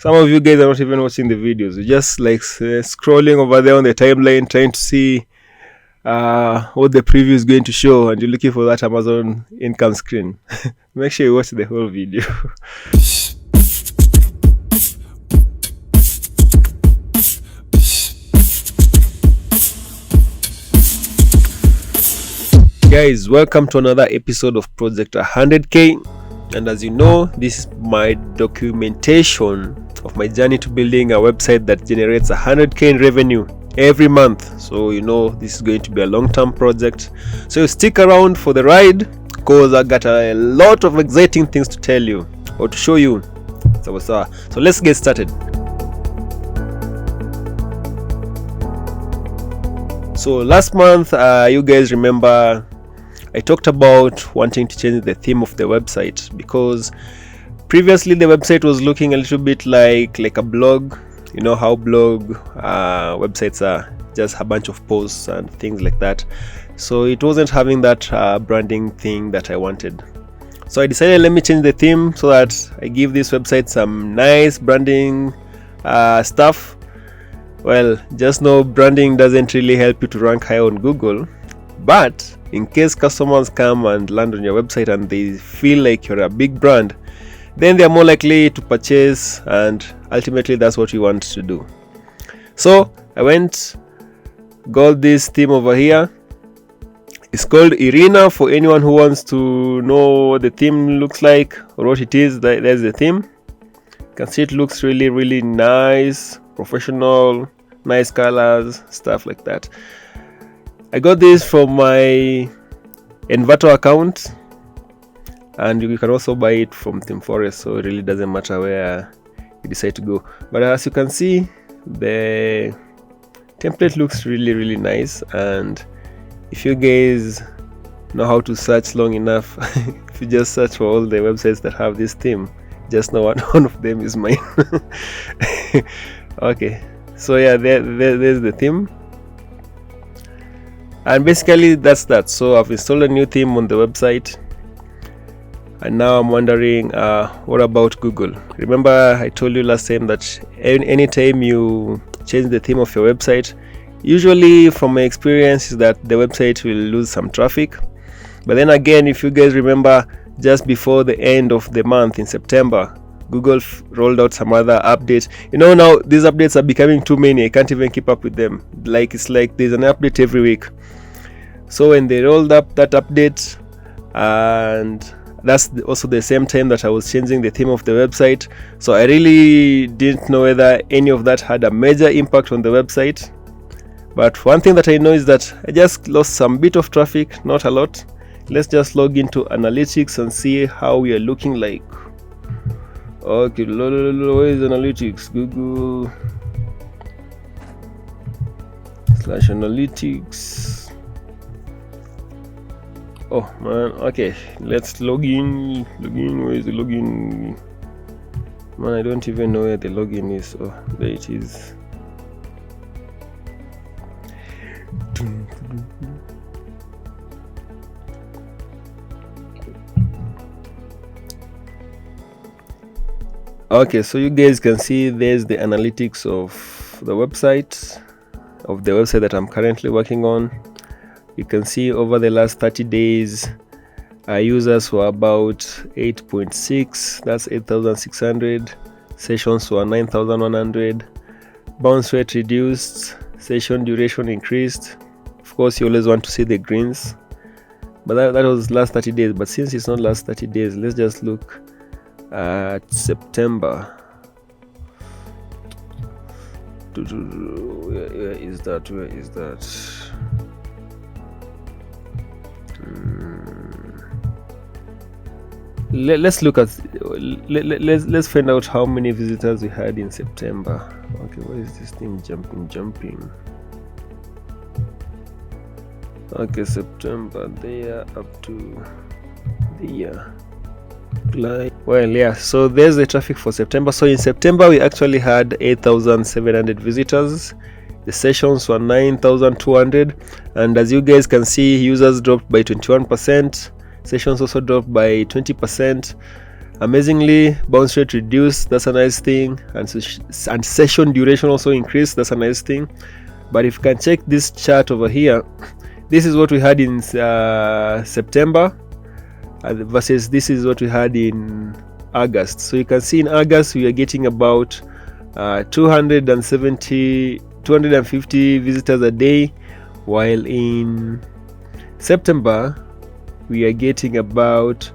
Some of you guys are not even watching the videos. You're just like scrolling over there on the timeline, trying to see what the preview is going to show, and you're looking for that Amazon income screen. Make sure you watch the whole video. Guys, welcome to another episode of Project 100K. And as you know, this is my documentation of my journey to building a website that generates 100K in revenue every month. So you know this is going to be a long-term project, so stick around for the ride, because I got a lot of exciting things to tell you or to show you. So let's get started. So last month, you guys remember I talked about wanting to change the theme of the website, because previously the website was looking a little bit like a blog. You know how blog websites are, just a bunch of posts and things like that. So it wasn't having that branding thing that I wanted. So I decided, let me change the theme so that I give this website some nice branding stuff. Well, just know branding doesn't really help you to rank high on Google, but in case customers come and land on your website and they feel like you're a big brand, then they're more likely to purchase, and ultimately that's what you want to do. So I got this theme over here. It's called Irina. For anyone who wants to know what the theme looks like or what it is, there's the theme. You can see it looks really nice, professional, nice colors, stuff like that. I got this from my Envato account, and you can also buy it from ThemeForest, so it really doesn't matter where you decide to go. But as you can see, the template looks really nice, and if you guys know how to search long enough, if you just search for all the websites that have this theme, just know one of them is mine. Okay, so yeah, there's the theme. And basically that's that. So I've installed a new theme on the website, and now I'm wondering, what about Google? Remember I told you last time that anytime you change the theme of your website, usually from my experience is that the website will lose some traffic. But then again, if you guys remember, just before the end of the month in September, Google rolled out some other updates. You know, now these updates are becoming too many. I can't even keep up with them. It's like there's an update every week. So when they rolled up that update, and that's also the same time that I was changing the theme of the website, so I really didn't know whether any of that had a major impact on the website. But one thing that I know is that I just lost some bit of traffic, not a lot. Let's just log into analytics and see how we are looking like. Okay, where is analytics? Google /analytics. Oh man, okay, let's log in. Where is the login? Man, I don't even know where the login is. Oh, there it is. Okay, so you guys can see there's the analytics of the website that I'm currently working on. You can see over the last 30 days, our users were about 8.6, that's 8,600. Sessions were 9,100. Bounce rate reduced, session duration increased. Of course, you always want to see the greens, but that was last 30 days. But since it's not last 30 days, let's just look at September. Where is that? Let's look at let's find out how many visitors we had in September. Okay, why is this thing jumping? Okay, September, they are up to the year. Well, yeah, so there's the traffic for September. So in September we actually had 8,700 visitors. The sessions were 9,200, and as you guys can see, users dropped by 21%. Sessions also dropped by 20%. Amazingly, bounce rate reduced, that's a nice thing, and session duration also increased, that's a nice thing. But if you can check this chart over here, this is what we had in September versus this is what we had in August. So you can see in August we are getting about 250 visitors a day, while in September we are getting about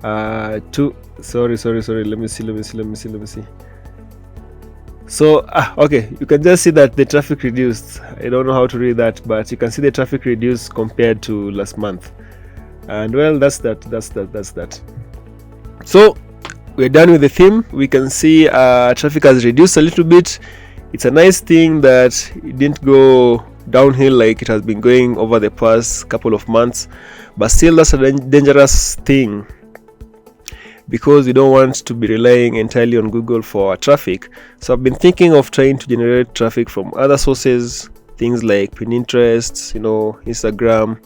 let me see. So okay, you can just see that the traffic reduced. I don't know how to read that, but you can see the traffic reduced compared to last month. And well, that's that. So we're done with the theme. We can see traffic has reduced a little bit. It's a nice thing that it didn't go downhill like it has been going over the past couple of months, but still that's a dangerous thing, because we don't want to be relying entirely on Google for our traffic. So I've been thinking of trying to generate traffic from other sources, things like Pinterest, Instagram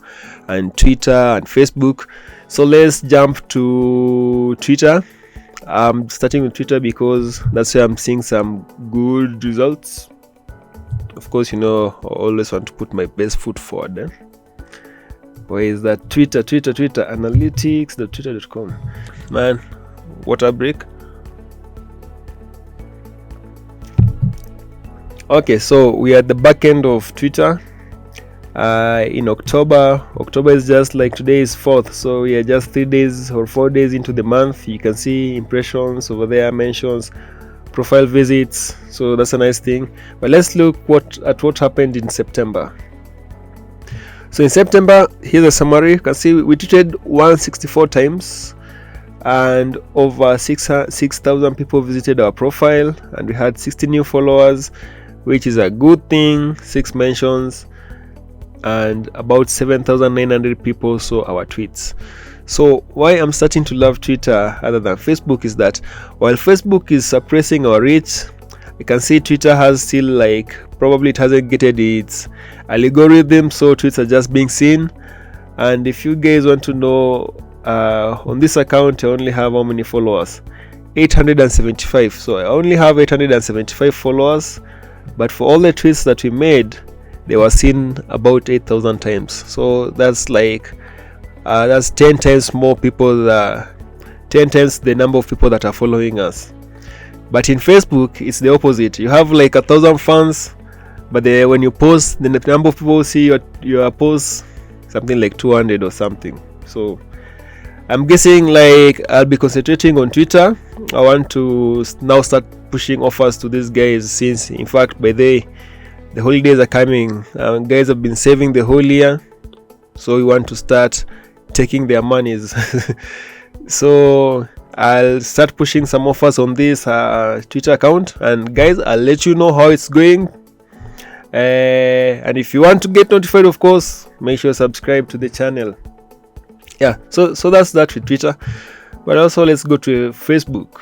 and Twitter and Facebook. So let's jump to Twitter. I'm starting with Twitter because that's where I'm seeing some good results. Of course, I always want to put my best foot forward. Where is that? Twitter analytics.twitter.com. Man, water break. Okay, so we are at the back end of Twitter. In October is just like today is 4th, so we are just 3 days or 4 days into the month. You can see impressions over there, mentions, profile visits, so that's a nice thing. But let's look at what happened in September. So in September, here's a summary. You can see we tweeted 164 times and over 6,000 people visited our profile, and we had 60 new followers, which is a good thing. 6 mentions, and about 7,900 people saw our tweets. So why I'm starting to love Twitter other than Facebook is that while Facebook is suppressing our reach, you can see Twitter has still probably it hasn't getting its algorithm, so tweets are just being seen. And if you guys want to know, on this account I only have how many followers? 875. So I only have 875 followers, but for all the tweets that we made, they were seen about 8,000 times. So that's 10 times more people, 10 times the number of people that are following us. But in Facebook, it's the opposite. You have 1,000 fans, but when you post, the number of people who see your post, something like 200 or something. So I'm guessing I'll be concentrating on Twitter. I want to now start pushing offers to these guys, since in fact by the holidays are coming. Guys have been saving the whole year, so we want to start taking their monies. So I'll start pushing some offers on this Twitter account, and guys, I'll let you know how it's going. And if you want to get notified, of course, make sure you subscribe to the channel. Yeah, so that's that with Twitter. But also let's go to Facebook.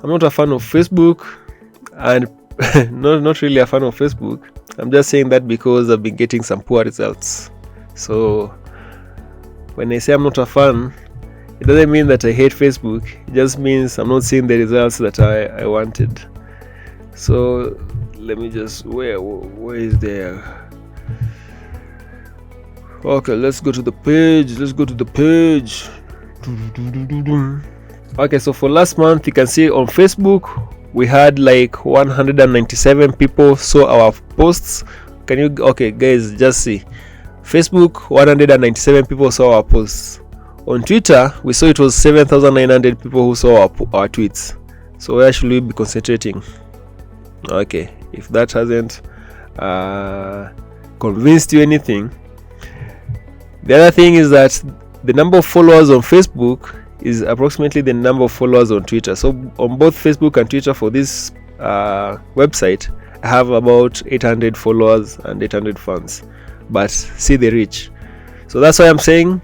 I'm not a fan of Facebook, and not really a fan of Facebook. I'm just saying that because I've been getting some poor results. So when I say I'm not a fan, it doesn't mean that I hate Facebook. It just means I'm not seeing the results that I wanted. So let me just where is there? Okay, let's go to the page. Okay, so for last month, you can see on Facebook we had 197 people saw our posts. Okay guys, just see Facebook, 197 people saw our posts. On Twitter, we saw it was 7,900 people who saw our tweets. So where should we be concentrating? Okay, if that hasn't convinced you anything, the other thing is that the number of followers on Facebook is approximately the number of followers on Twitter. So on both Facebook and Twitter for this website, I have about 800 followers and 800 fans, but see the reach. So that's why I'm saying,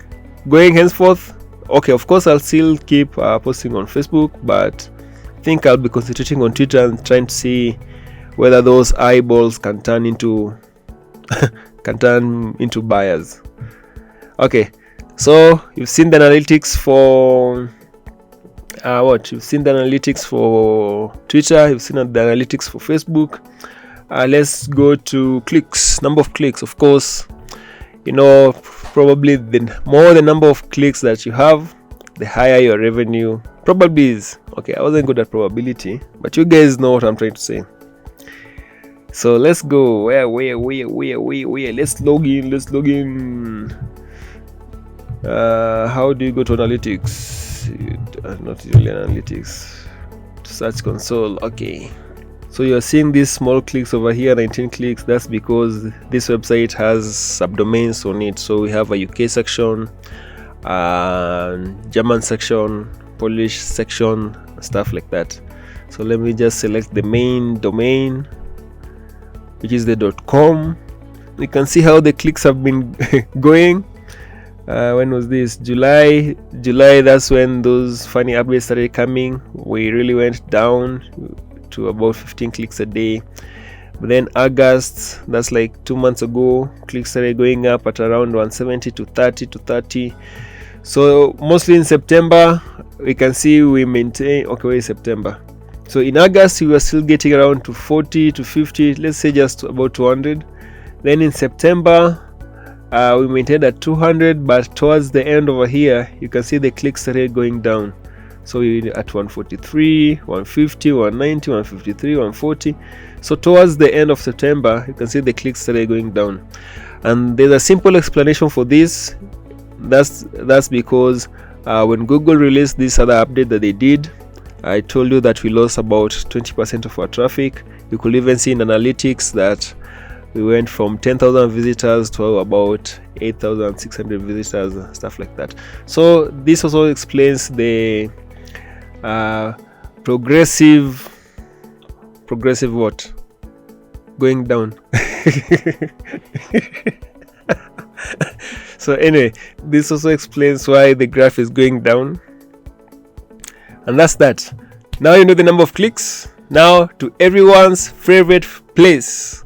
going henceforth, okay, of course I'll still keep posting on Facebook, but I think I'll be concentrating on Twitter and trying to see whether those eyeballs can turn into buyers. Okay, so you've seen the analytics for what you've seen the analytics for Twitter, you've seen the analytics for Facebook. Let's go to clicks, number of clicks. Of course, you know, probably the more the number of clicks that you have, the higher your revenue probably is. Okay, I wasn't good at probability, but you guys know what I'm trying to say. So let's go. Where? Let's log in. How do you go to analytics? Not really analytics. Search console. Okay. So you're seeing these small clicks over here, 19 clicks. That's because this website has subdomains on it. So we have a UK section, German section, Polish section, stuff like that. So let me just select the main domain, which is the .com. You can see how the clicks have been going. When was this? July. That's when those funny updates started coming. We really went down to about 15 clicks a day. But then August, that's like 2 months ago, clicks started going up at around 170 to 30. So mostly in September, we can see we maintain. Okay, wait, September. So in August, we were still getting around to 40 to 50, let's say just about 200. Then in September, we maintained at 200, but towards the end over here, you can see the clicks started going down. So we're at 143, 150, 190, 153, 140. So towards the end of September, you can see the clicks started going down. And there's a simple explanation for this. That's because when Google released this other update that they did, I told you that we lost about 20% of our traffic. You could even see in analytics that we went from 10,000 visitors to about 8,600 visitors, stuff like that. So this also explains the progressive what? Going down. So anyway, this also explains why the graph is going down. And that's that. Now you know the number of clicks. Now to everyone's favorite place,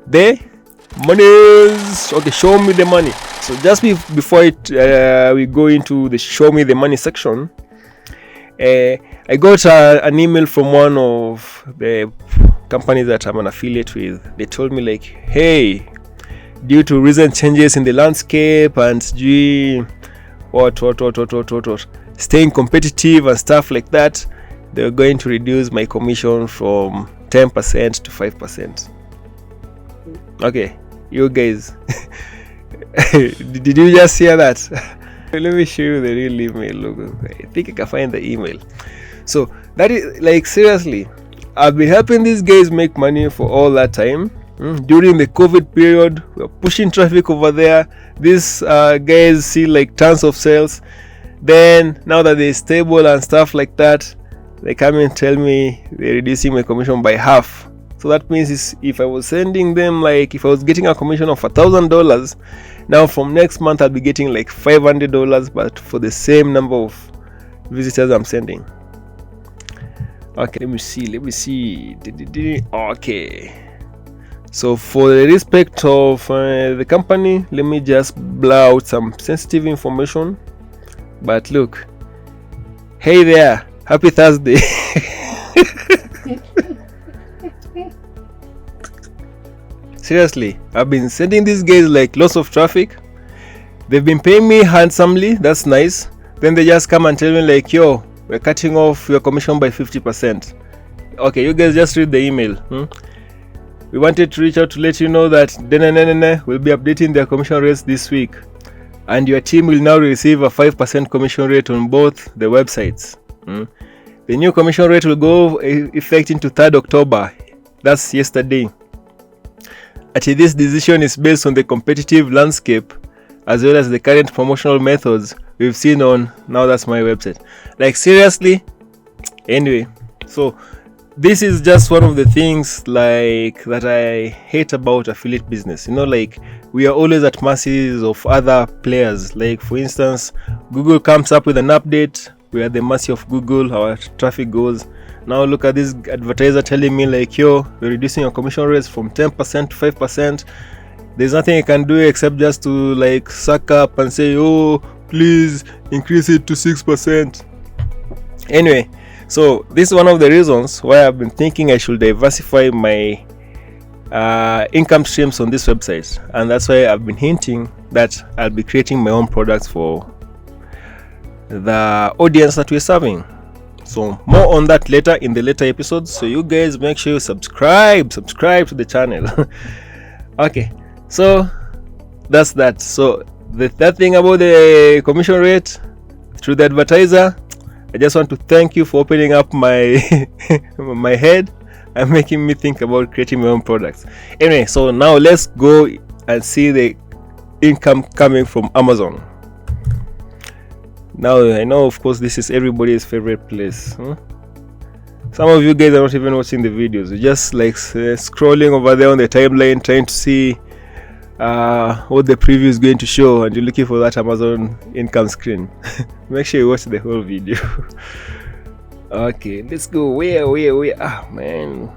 the monies. Okay, show me the money. So just before we go into the show me the money section, I got an email from one of the companies that I'm an affiliate with. They told me like, hey, due to recent changes in the landscape and what, staying competitive and stuff like that, they're going to reduce my commission from 10% to 5%. Okay, you guys, did you just hear that? Let me show you the real email logo. I think I can find the email. So that is like, seriously, I've been helping these guys make money for all that time. During the COVID period, we're pushing traffic over there. These guys see like tons of sales. Then now that they're stable and stuff like that, they come and tell me they're reducing my commission by half. So that means if I was sending them, like if I was getting a commission of $1,000, now from next month I'll be getting like $500, but for the same number of visitors I'm sending. Okay, let me see. Okay. So for the respect of the company, let me just blur out some sensitive information. But look, hey there, happy Thursday. Seriously, I've been sending these guys like lots of traffic. They've been paying me handsomely, that's nice. Then they just come and tell me like, yo, we're cutting off your commission by 50%. Okay, you guys just read the email. We wanted to reach out to let you know that we'll be updating their commission rates this week, and your team will now receive a 5% commission rate on both the websites. The new commission rate will go effect into 3rd October. That's yesterday. Actually, this decision is based on the competitive landscape as well as the current promotional methods we've seen on Now That's My Website. Like seriously. Anyway, so this is just one of the things like that I hate about affiliate business. You know, like we are always at mercy of other players. Like for instance, Google comes up with an update, we are at the mercy of Google, our traffic goes. Now look at this advertiser telling me like, yo, we're reducing your commission rates from 10% to 5%. There's nothing I can do except just to like suck up and say, oh, please increase it to 6%. Anyway, so this is one of the reasons why I've been thinking I should diversify my income streams on this website, and that's why I've been hinting that I'll be creating my own products for the audience that we're serving. So more on that later in the later episodes, so you guys make sure you subscribe to the channel. Okay, so that's that. So the third thing about the commission rate through the advertiser, I just want to thank you for opening up my my head and making me think about creating my own products. Anyway, so now let's go and see the income coming from Amazon. Now I know, of course, this is everybody's favorite place. Some of you guys are not even watching the videos. You're just like scrolling over there on the timeline trying to see what the preview is going to show, and you're looking for that Amazon income screen. Make sure you watch the whole video. Okay, let's go. Where? Ah, man.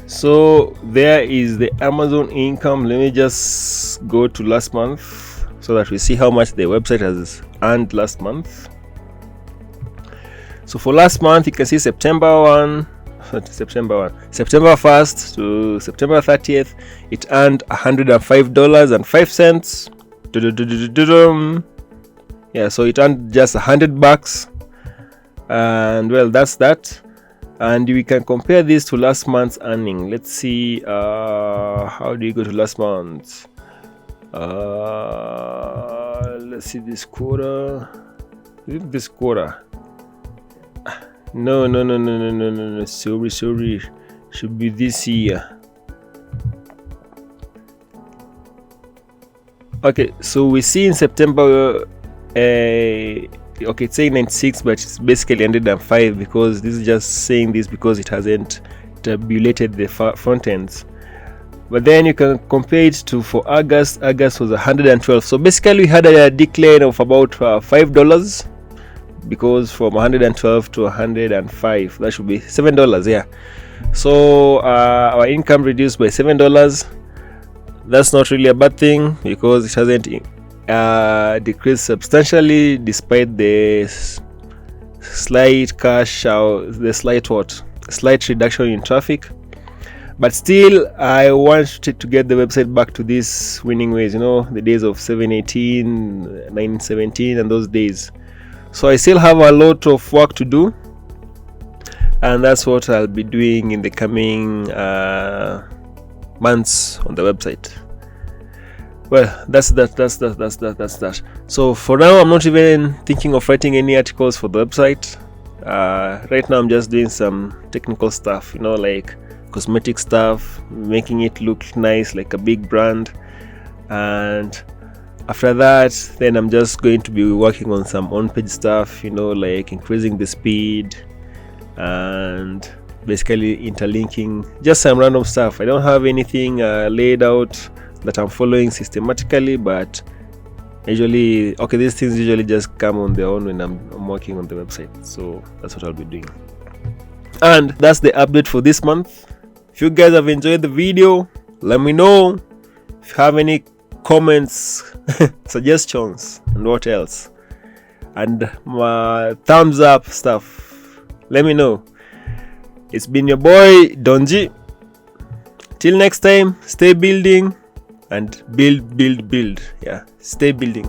So there is the Amazon income. Let me just go to last month so that we see how much the website has earned last month. So for last month, you can see September 1st to September 30th, it earned $105.05. Yeah, so it earned just $100, and well, that's that. And we can compare this to last month's earning. Let's see, how do you go to last month? Let's see this quarter. Is it this quarter? No. Sorry. Should be this year. Okay, so we see in September, okay, it's saying 96, but it's basically 105 because this is just saying this because it hasn't tabulated the front ends. But then you can compare it to for August. August was 112. So basically we had a decline of about $5, because from 112 to 105, that should be $7. Yeah, so our income reduced by $7. That's not really a bad thing because it hasn't decreased substantially despite the slight slight reduction in traffic. But still, I want to get the website back to these winning ways, the days of 718, 917 and those days. So I still have a lot of work to do, and that's what I'll be doing in the coming months on the website. Well, that's that. So for now, I'm not even thinking of writing any articles for the website. Right now I'm just doing some technical stuff, like cosmetic stuff, making it look nice like a big brand. And after that, then I'm just going to be working on some on-page stuff, like increasing the speed and basically interlinking, just some random stuff. I don't have anything laid out that I'm following systematically, but usually, these things usually just come on their own when I'm working on the website. So that's what I'll be doing. And that's the update for this month. If you guys have enjoyed the video, let me know. If you have any comments, suggestions, and what else, and thumbs up stuff, let me know. It's been your boy Donji. Till next time, stay building and build. Yeah, stay building.